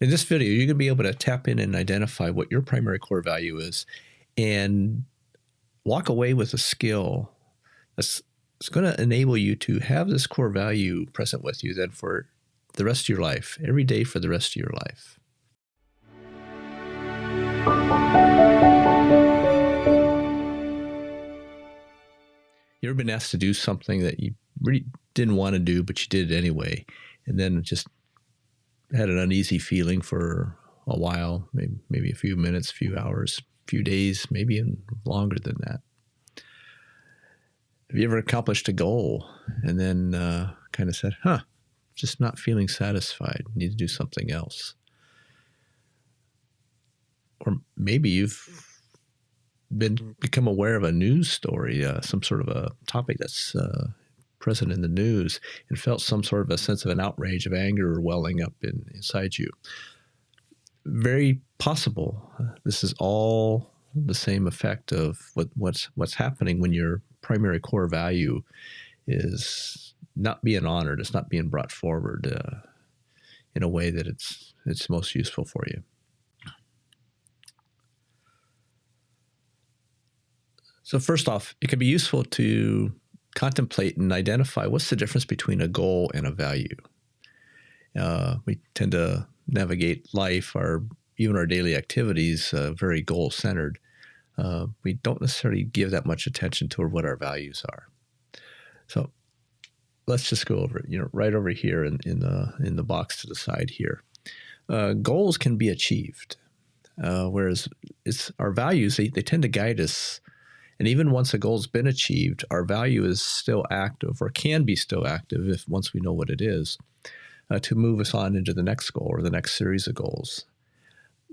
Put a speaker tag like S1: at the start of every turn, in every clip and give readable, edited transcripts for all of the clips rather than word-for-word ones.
S1: In this video, you're going to be able to tap in and identify what your primary core value is and walk away with a skill that's going to enable you to have this core value present with you then for the rest of your life, every day for the rest of your life. You ever been asked to do something that you really didn't want to do, but you did it anyway, and then just had an uneasy feeling for a while, maybe a few minutes, a few hours, a few days, maybe even longer than that? Have you ever accomplished a goal and then kind of said, just not feeling satisfied, need to do something else? Or maybe you've become aware of a news story, some sort of a topic that's present in the news, and felt some sort of a sense of an outrage, of anger welling up inside you. Very possible. This is all the same effect of what's happening when your primary core value is not being honored. It's not being brought forward in a way that it's most useful for you. So first off, it can be useful to contemplate and identify what's the difference between a goal and a value. We tend to navigate life, even our daily activities, very goal-centered. We don't necessarily give that much attention to what our values are. So let's just go over it. Right over here in the box to the side here. Goals can be achieved, whereas our values. They tend to guide us. And even once a goal's been achieved, our value is still active, or can be still active once we know what it is, to move us on into the next goal or the next series of goals.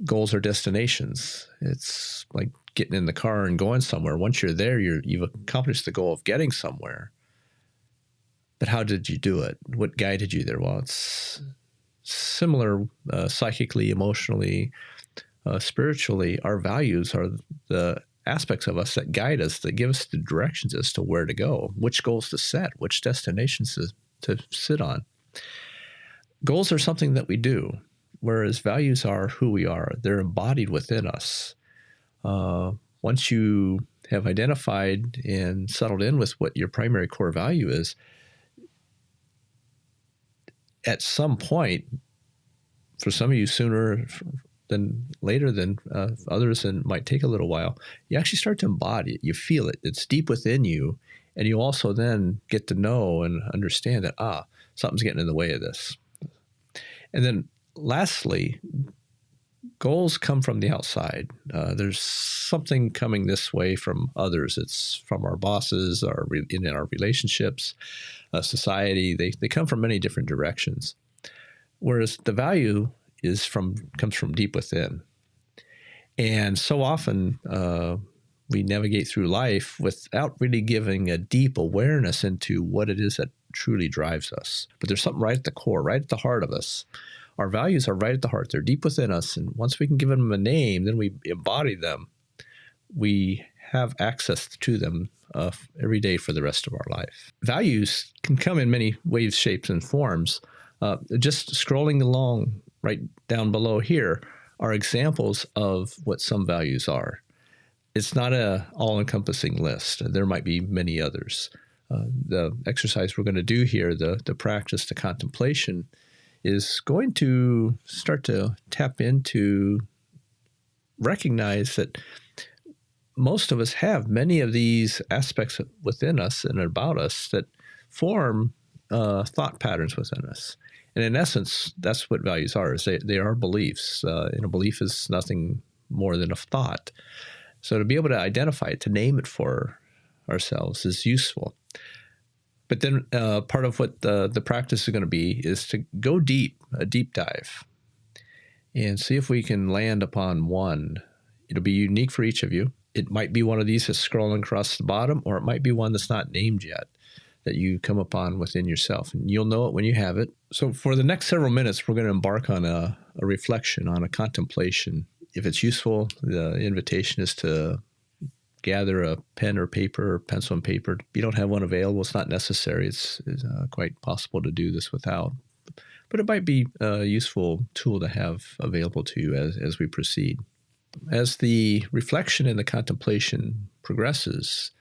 S1: Goals are destinations. It's like getting in the car and going somewhere. Once you're there, you've accomplished the goal of getting somewhere. But how did you do it? What guided you there? Well, it's similar psychically, emotionally, spiritually. Our values are the aspects of us that guide us, that give us the directions as to where to go, which goals to set, which destinations to sit on. Goals are something that we do, whereas values are who we are. They're embodied within us. Once you have identified and settled in with what your primary core value is, at some point, for some of you sooner than later, than others, and might take a little while, you actually start to embody it. You feel it. It's deep within you. And you also then get to know and understand that, something's getting in the way of this. And then lastly, goals come from the outside. There's something coming this way from others. It's from our bosses, in our relationships, society. They come from many different directions. Whereas the value comes from deep within. And so often we navigate through life without really giving a deep awareness into what it is that truly drives us. But there's something right at the core, right at the heart of us. Our values are right at the heart. They're deep within us. And once we can give them a name, then we embody them. We have access to them every day for the rest of our life. Values can come in many ways, shapes, and forms. Just scrolling along right down below here are examples of what some values are. It's not an all-encompassing list. There might be many others. The exercise we're going to do here, the practice, the contemplation, is going to start to tap into, recognize that most of us have many of these aspects within us and about us that form thought patterns within us. And in essence, that's what values are. They are beliefs. And a belief is nothing more than a thought. So to be able to identify it, to name it for ourselves is useful. But then part of what the practice is going to be is to go deep, a deep dive, and see if we can land upon one. It'll be unique for each of you. It might be one of these that's scrolling across the bottom, or it might be one that's not named yet, that you come upon within yourself. And you'll know it when you have it. So for the next several minutes, we're going to embark on a reflection, on a contemplation. If it's useful, the invitation is to gather a pen or paper, or pencil and paper. If you don't have one available, it's not necessary. It's quite possible to do this without. but it might be a useful tool to have available to you as we proceed. As the reflection and the contemplation progresses,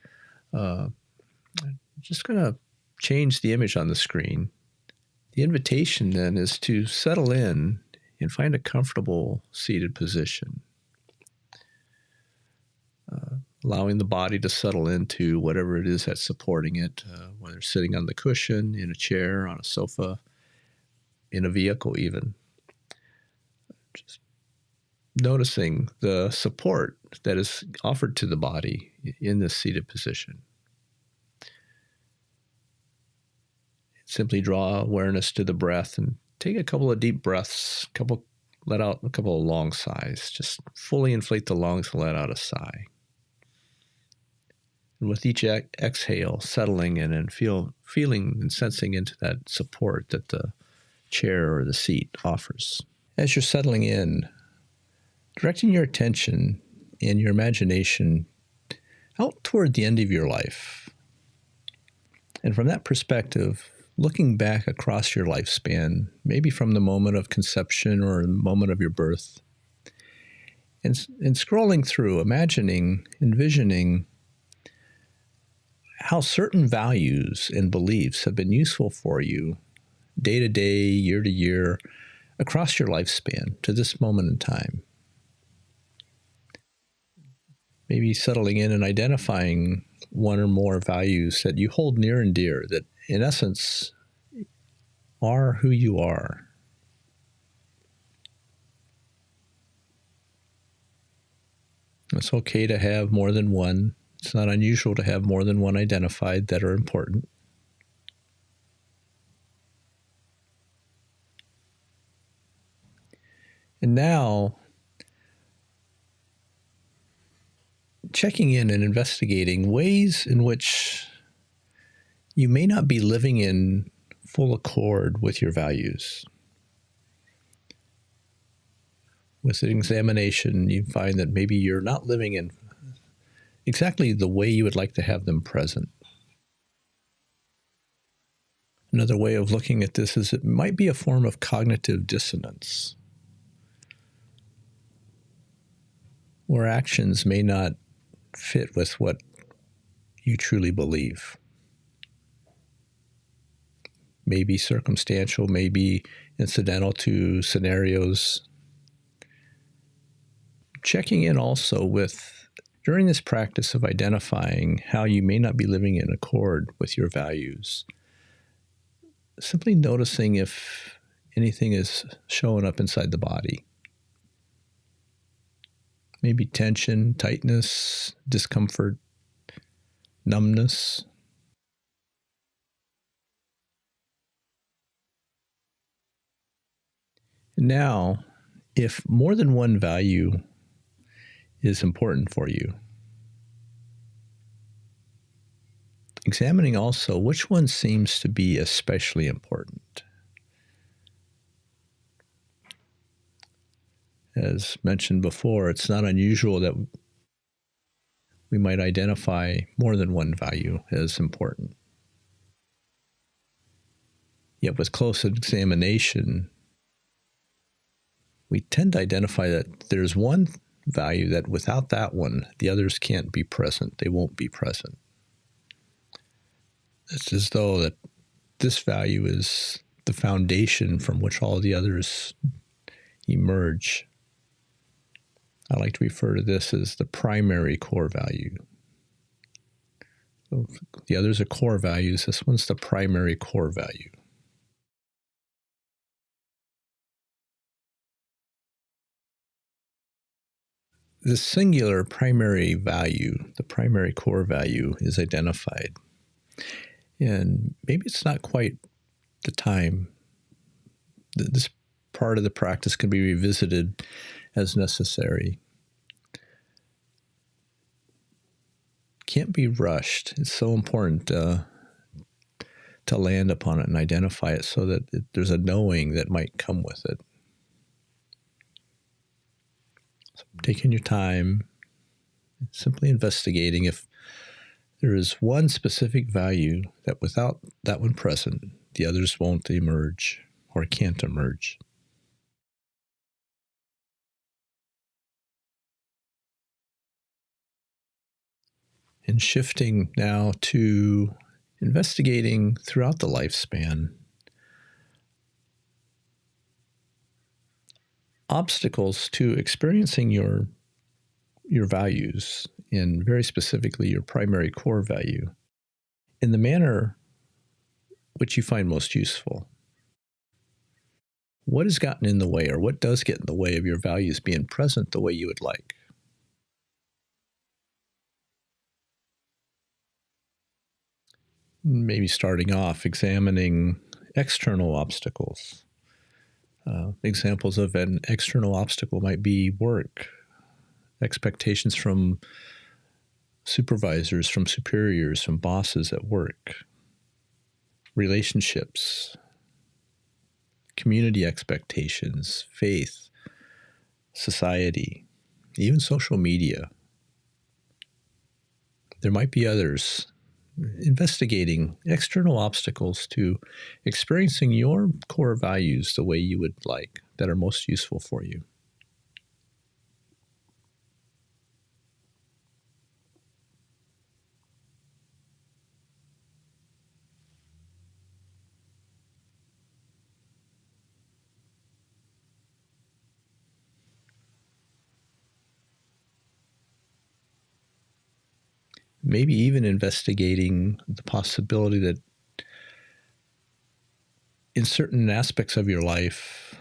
S1: just going to change the image on the screen. The invitation then is to settle in and find a comfortable seated position, allowing the body to settle into whatever it is that's supporting it, whether sitting on the cushion, in a chair, on a sofa, in a vehicle even. Just noticing the support that is offered to the body in this seated position. Simply draw awareness to the breath and take a couple of deep breaths, let out a couple of long sighs. Just fully inflate the lungs and let out a sigh. And with each exhale, settling in and feeling and sensing into that support that the chair or the seat offers. As you're settling in, directing your attention and your imagination out toward the end of your life. And from that perspective, looking back across your lifespan, maybe from the moment of conception or the moment of your birth, and scrolling through, envisioning how certain values and beliefs have been useful for you day to day, year to year, across your lifespan to this moment in time. Maybe settling in and identifying one or more values that you hold near and dear that, in essence, are who you are. It's okay to have more than one. It's not unusual to have more than one identified that are important. And now, checking in and investigating ways in which you may not be living in full accord with your values. With an examination, you find that maybe you're not living in exactly the way you would like to have them present. Another way of looking at this is it might be a form of cognitive dissonance, where actions may not fit with what you truly believe. Maybe circumstantial, maybe incidental to scenarios. Checking in also with, during this practice of identifying how you may not be living in accord with your values, simply noticing if anything is showing up inside the body. Maybe tension, tightness, discomfort, numbness. Now, if more than one value is important for you, examining also which one seems to be especially important. As mentioned before, it's not unusual that we might identify more than one value as important. Yet with close examination, we tend to identify that there's one value that without that one, the others can't be present. They won't be present. It's as though that this value is the foundation from which all the others emerge. I like to refer to this as the primary core value. So the others are core values. This one's the primary core value. The singular primary value, the primary core value, is identified. And maybe it's not quite the time. This part of the practice can be revisited as necessary. Can't be rushed. It's so important to land upon it and identify it so that there's a knowing that might come with it. So taking your time, simply investigating if there is one specific value that without that one present, the others won't emerge or can't emerge. And shifting now to investigating throughout the lifespan obstacles to experiencing your values, and very specifically your primary core value, in the manner which you find most useful. What has gotten in the way, or what does get in the way of your values being present the way you would like? Maybe starting off examining external obstacles. Examples of an external obstacle might be work, expectations from supervisors, from superiors, from bosses at work, relationships, community expectations, faith, society, even social media. There might be others. Investigating external obstacles to experiencing your core values the way you would like, that are most useful for you. Maybe even investigating the possibility that in certain aspects of your life,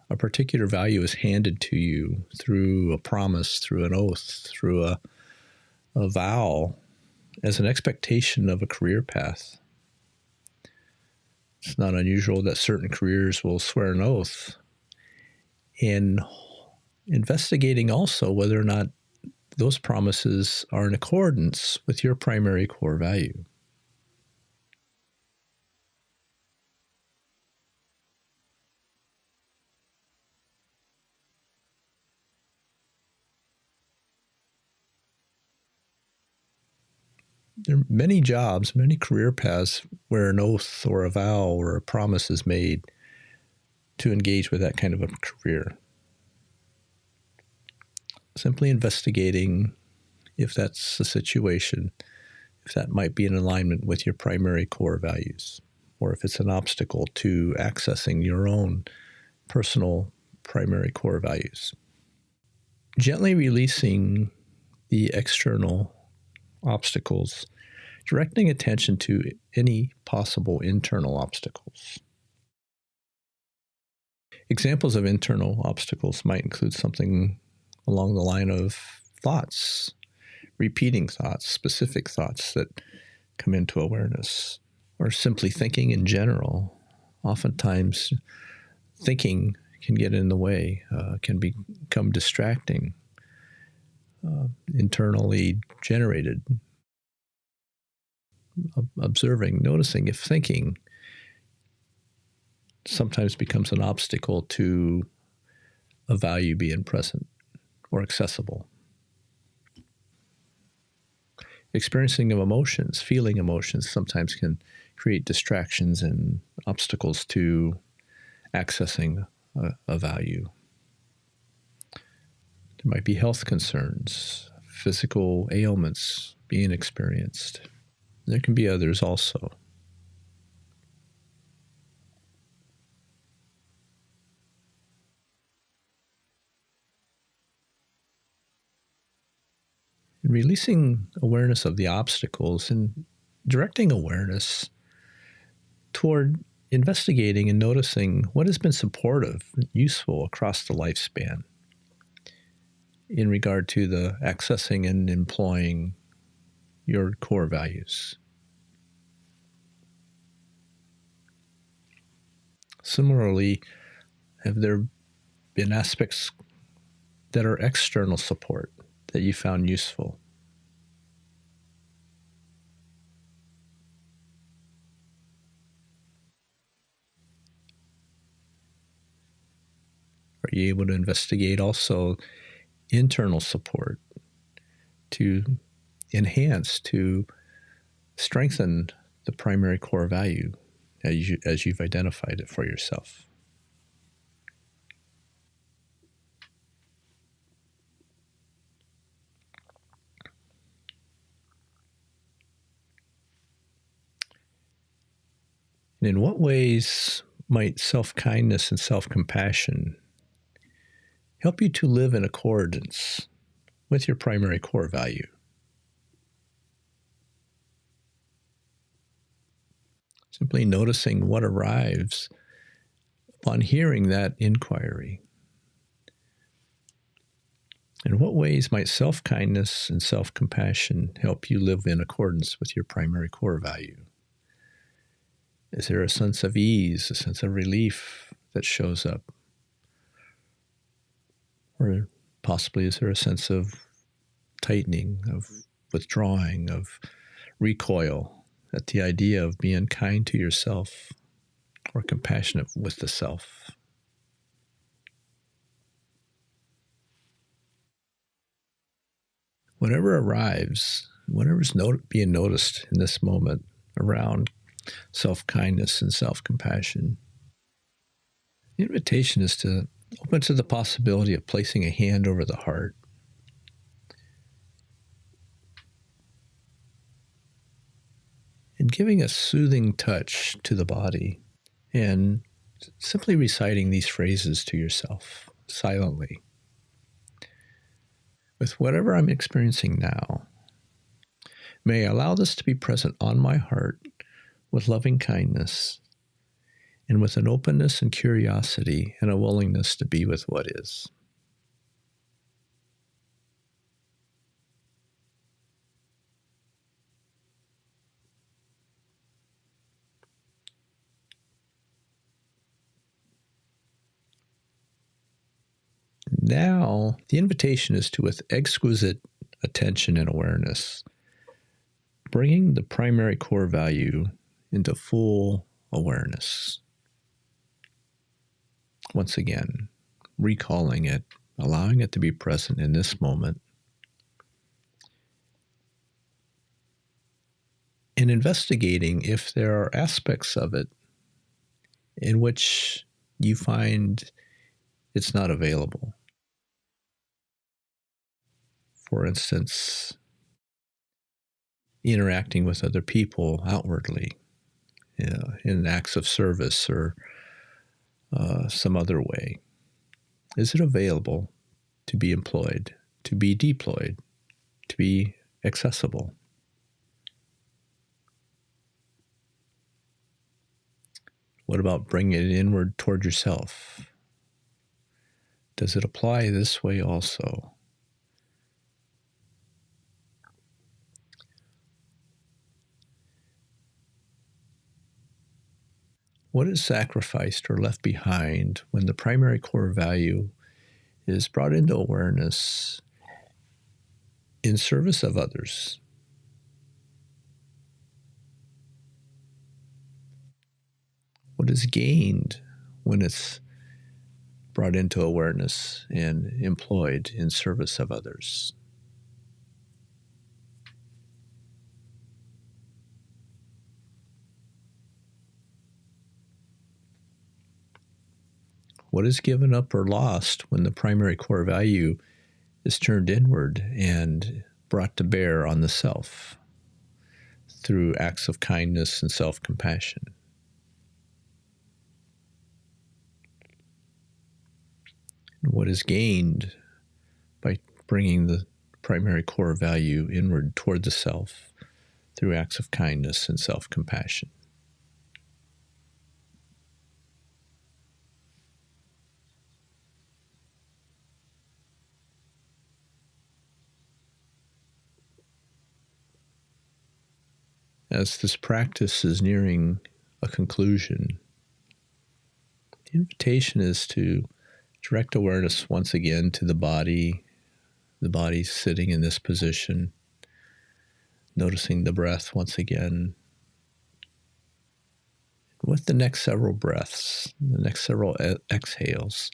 S1: a particular value is handed to you through a promise, through an oath, through a vow, as an expectation of a career path. It's not unusual that certain careers will swear an oath. And investigating also whether or not those promises are in accordance with your primary core value. There are many jobs, many career paths where an oath or a vow or a promise is made to engage with that kind of a career. Simply investigating if that's the situation, if that might be in alignment with your primary core values, or if it's an obstacle to accessing your own personal primary core values. Gently releasing the external obstacles, directing attention to any possible internal obstacles. Examples of internal obstacles might include something along the line of thoughts, repeating thoughts, specific thoughts that come into awareness, or simply thinking in general. Oftentimes, thinking can get in the way, can become distracting, internally generated. Observing, noticing if thinking sometimes becomes an obstacle to a value being present or accessible. Experiencing of emotions, feeling emotions, sometimes can create distractions and obstacles to accessing a value. There might be health concerns, physical ailments being experienced. There can be others also. Releasing awareness of the obstacles and directing awareness toward investigating and noticing what has been supportive and useful across the lifespan in regard to the accessing and employing your core values. Similarly, have there been aspects that are external support that you found useful? Are you able to investigate also internal support to enhance, to strengthen the primary core value as you've identified it for yourself. And in what ways might self-kindness and self-compassion help you to live in accordance with your primary core value? Simply noticing what arrives upon hearing that inquiry. In what ways might self-kindness and self-compassion help you live in accordance with your primary core value? Is there a sense of ease, a sense of relief that shows up? Or possibly is there a sense of tightening, of withdrawing, of recoil at the idea of being kind to yourself or compassionate with the self? Whatever arrives, whatever's being noticed in this moment around self-kindness and self-compassion, the invitation is to open to the possibility of placing a hand over the heart and giving a soothing touch to the body and simply reciting these phrases to yourself silently. With whatever I'm experiencing now, may I allow this to be present on my heart with loving kindness and with an openness and curiosity and a willingness to be with what is. Now, the invitation is to, with exquisite attention and awareness, bringing the primary core value into full awareness. Once again, recalling it, allowing it to be present in this moment, and investigating if there are aspects of it in which you find it's not available. For instance, interacting with other people outwardly, in acts of service or some other way. Is it available to be employed, to be deployed, to be accessible? What about bringing it inward toward yourself? Does it apply this way also? What is sacrificed or left behind when the primary core value is brought into awareness in service of others? What is gained when it's brought into awareness and employed in service of others? What is given up or lost when the primary core value is turned inward and brought to bear on the self through acts of kindness and self-compassion? And what is gained by bringing the primary core value inward toward the self through acts of kindness and self-compassion? As this practice is nearing a conclusion, the invitation is to direct awareness once again to the body sitting in this position, noticing the breath once again. With the next several breaths, the next several exhales,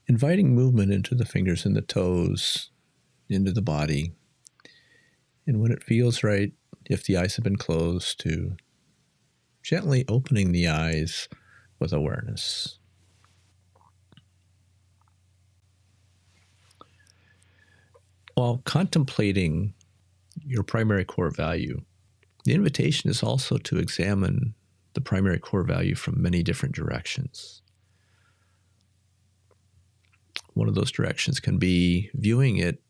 S1: inviting movement into the fingers and the toes, into the body. And when it feels right, if the eyes have been closed, to gently opening the eyes with awareness. While contemplating your primary core value, the invitation is also to examine the primary core value from many different directions. One of those directions can be viewing it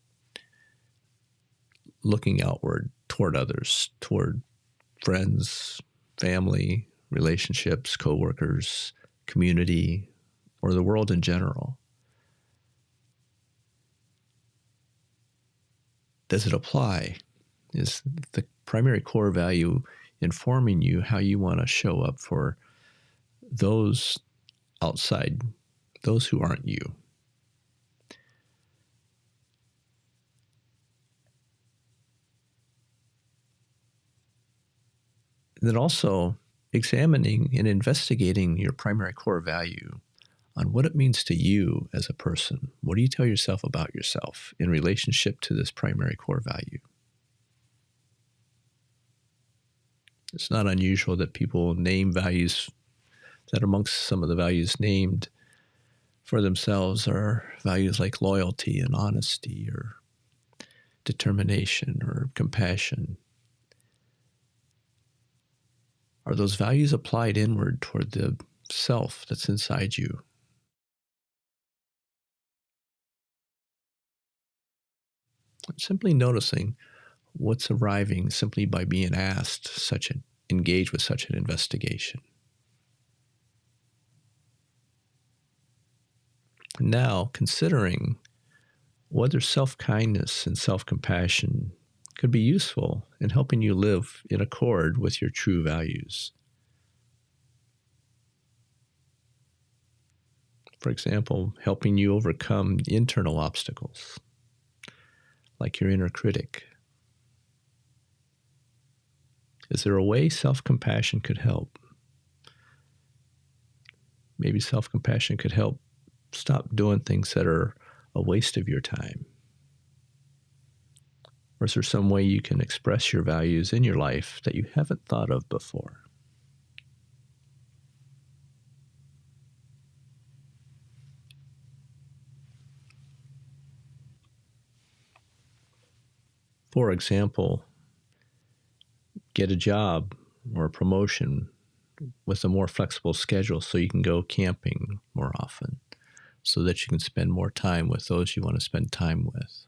S1: looking outward toward others, toward friends, family, relationships, coworkers, community, or the world in general. Does it apply? Is the primary core value informing you how you want to show up for those outside, those who aren't you? And then also examining and investigating your primary core value on what it means to you as a person. What do you tell yourself about yourself in relationship to this primary core value? It's not unusual that people name values, that amongst some of the values named for themselves are values like loyalty and honesty or determination or compassion. Are those values applied inward toward the self that's inside you? Simply noticing what's arriving simply by being asked engage with such an investigation. Now, considering whether self-kindness and self-compassion could be useful in helping you live in accord with your true values. For example, helping you overcome internal obstacles, like your inner critic. Is there a way self-compassion could help? Maybe self-compassion could help stop doing things that are a waste of your time. Or is there some way you can express your values in your life that you haven't thought of before? For example, get a job or a promotion with a more flexible schedule so you can go camping more often, so that you can spend more time with those you want to spend time with.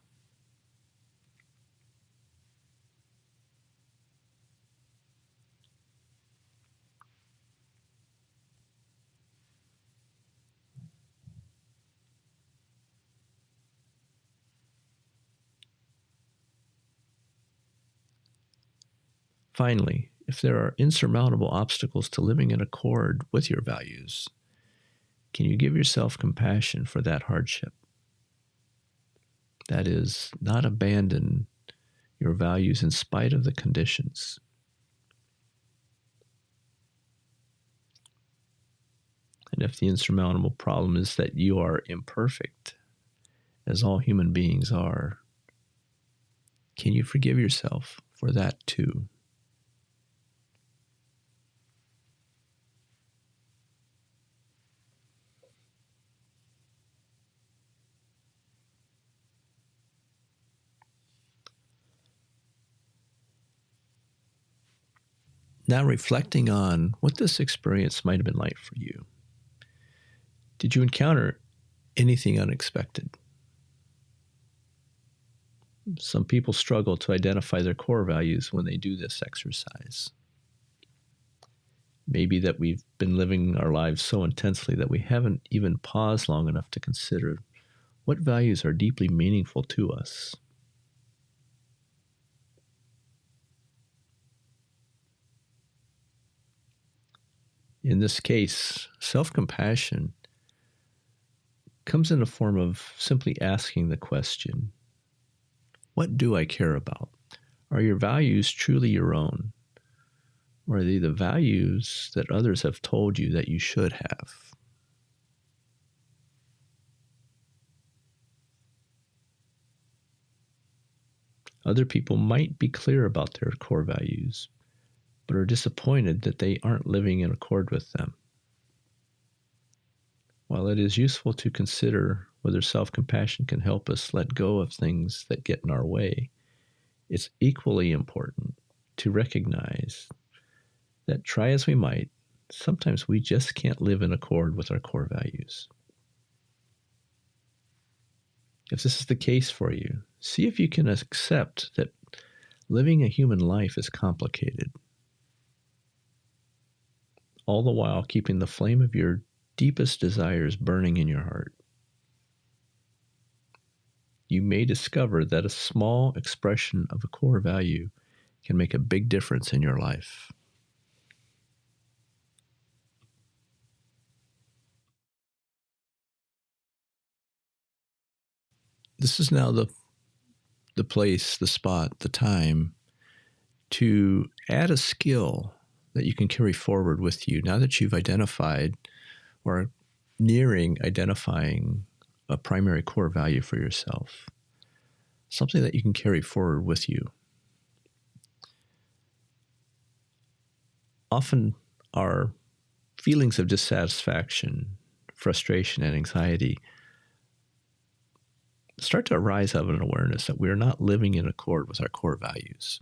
S1: Finally, if there are insurmountable obstacles to living in accord with your values, can you give yourself compassion for that hardship? That is, not abandon your values in spite of the conditions. And if the insurmountable problem is that you are imperfect, as all human beings are, can you forgive yourself for that too? Now, reflecting on what this experience might have been like for you, did you encounter anything unexpected? Some people struggle to identify their core values when they do this exercise. Maybe that we've been living our lives so intensely that we haven't even paused long enough to consider what values are deeply meaningful to us. In this case, self-compassion comes in the form of simply asking the question, what do I care about? Are your values truly your own? Or are they the values that others have told you that you should have? Other people might be clear about their core values, but are disappointed that they aren't living in accord with them. While it is useful to consider whether self-compassion can help us let go of things that get in our way, it's equally important to recognize that, try as we might, sometimes we just can't live in accord with our core values. If this is the case for you, see if you can accept that living a human life is complicated, all the while keeping the flame of your deepest desires burning in your heart. You may discover that a small expression of a core value can make a big difference in your life. This is now the place, the spot, the time to add a skill that you can carry forward with you now that you've identified or nearing identifying a primary core value for yourself. Something that you can carry forward with you. Often our feelings of dissatisfaction, frustration, and anxiety start to arise out of an awareness that we are not living in accord with our core values.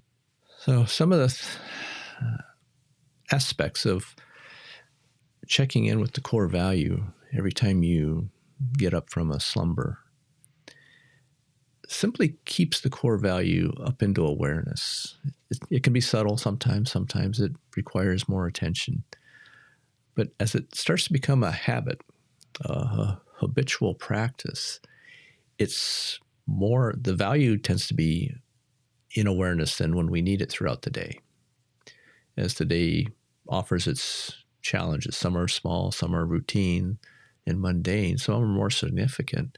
S1: So some of the aspects of checking in with the core value every time you get up from a slumber simply keeps the core value up into awareness. It can be subtle sometimes. Sometimes it requires more attention. But as it starts to become a habit, a habitual practice, it's more, the value tends to be in awareness than when we need it throughout the day. As the day offers its challenges, some are small, some are routine and mundane, some are more significant.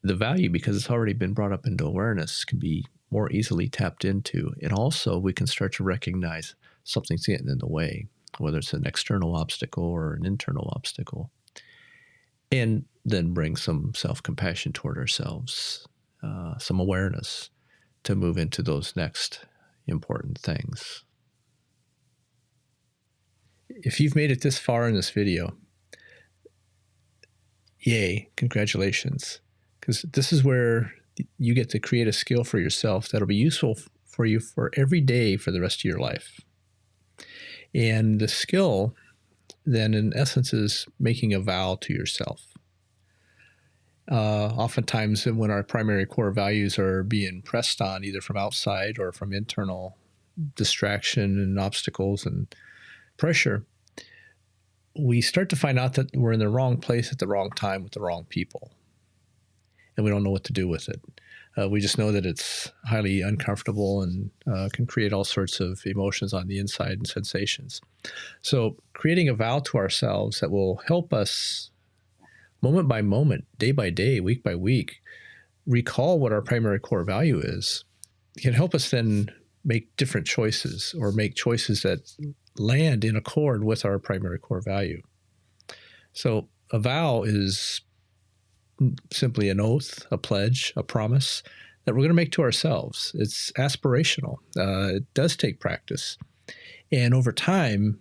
S1: The value, because it's already been brought up into awareness, can be more easily tapped into. And also we can start to recognize something's getting in the way, whether it's an external obstacle or an internal obstacle. And then bring some self-compassion toward ourselves, some awareness to move into those next important things. If you've made it this far in this video, yay, congratulations. Because this is where you get to create a skill for yourself that'll be useful for you for every day for the rest of your life. And the skill then, in essence, is making a vow to yourself. Oftentimes when our primary core values are being pressed on, either from outside or from internal distraction and obstacles and pressure, we start to find out that we're in the wrong place at the wrong time with the wrong people. And we don't know what to do with it. We just know that it's highly uncomfortable and can create all sorts of emotions on the inside and sensations. So creating a vow to ourselves that will help us moment by moment, day by day, week by week, recall what our primary core value is, can help us then make different choices or make choices that land in accord with our primary core value. So a vow is simply an oath, a pledge, a promise that we're going to make to ourselves. It's aspirational. It does take practice. And over time,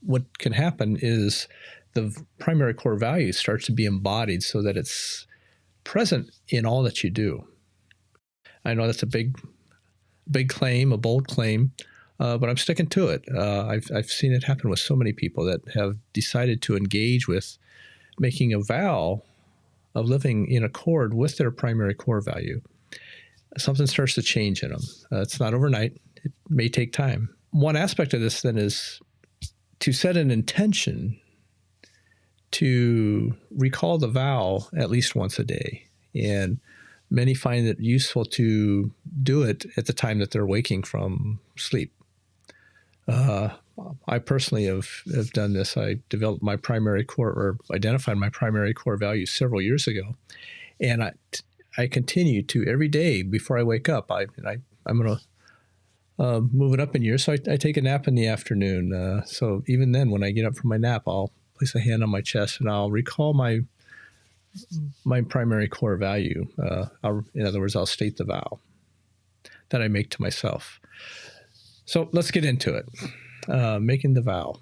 S1: what can happen is the primary core value starts to be embodied so that it's present in all that you do. I know that's a big claim, a bold claim, but I'm sticking to it. I've seen it happen with so many people that have decided to engage with making a vow of living in accord with their primary core value. Something starts to change in them. It's not overnight. It may take time. One aspect of this then is to set an intention to recall the vow at least once a day. And many find it useful to do it at the time that they're waking from sleep. I personally have done this. I developed my primary core, or identified my primary core values several years ago. And I continue to every day before I wake up. I'm going to move it up in years. So I take a nap in the afternoon. So even then, when I get up from my nap, I'll place a hand on my chest and I'll recall my primary core value. In other words, I'll state the vow that I make to myself. So let's get into it. Making the vow.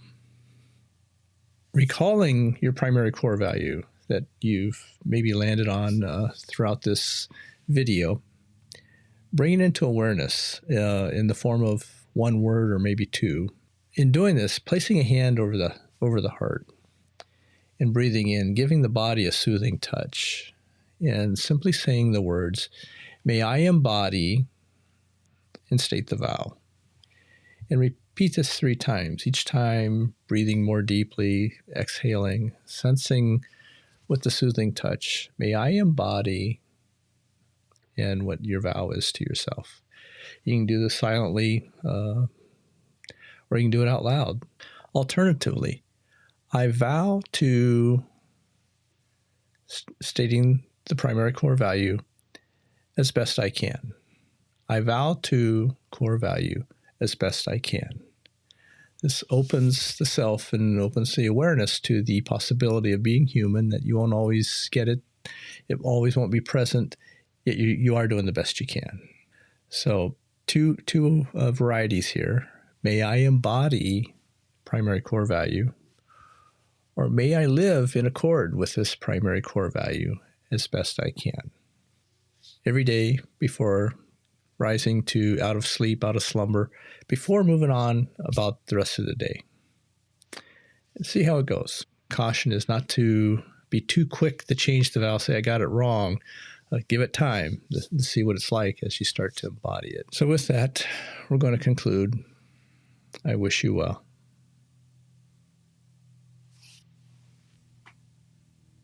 S1: Recalling your primary core value that you've maybe landed on throughout this video, bringing it into awareness in the form of one word or maybe two. In doing this, placing a hand over the heart and breathing in, giving the body a soothing touch, and simply saying the words, "May I embody," and state the vow. And repeat this 3 times, each time breathing more deeply, exhaling, sensing with the soothing touch, "May I embody," and what your vow is to yourself. You can do this silently, or you can do it out loud. Alternatively, I vow to, stating the primary core value as best I can. I vow to core value as best I can. This opens the self and opens the awareness to the possibility of being human, that you won't always get it. It always won't be present, yet you are doing the best you can. So two varieties here. May I embody primary core value, or may I live in accord with this primary core value as best I can. Every day before rising out of sleep, out of slumber, before moving on about the rest of the day. And see how it goes. Caution is not to be too quick to change the vow, say, I got it wrong. Give it time to see what it's like as you start to embody it. So with that, we're going to conclude. I wish you well.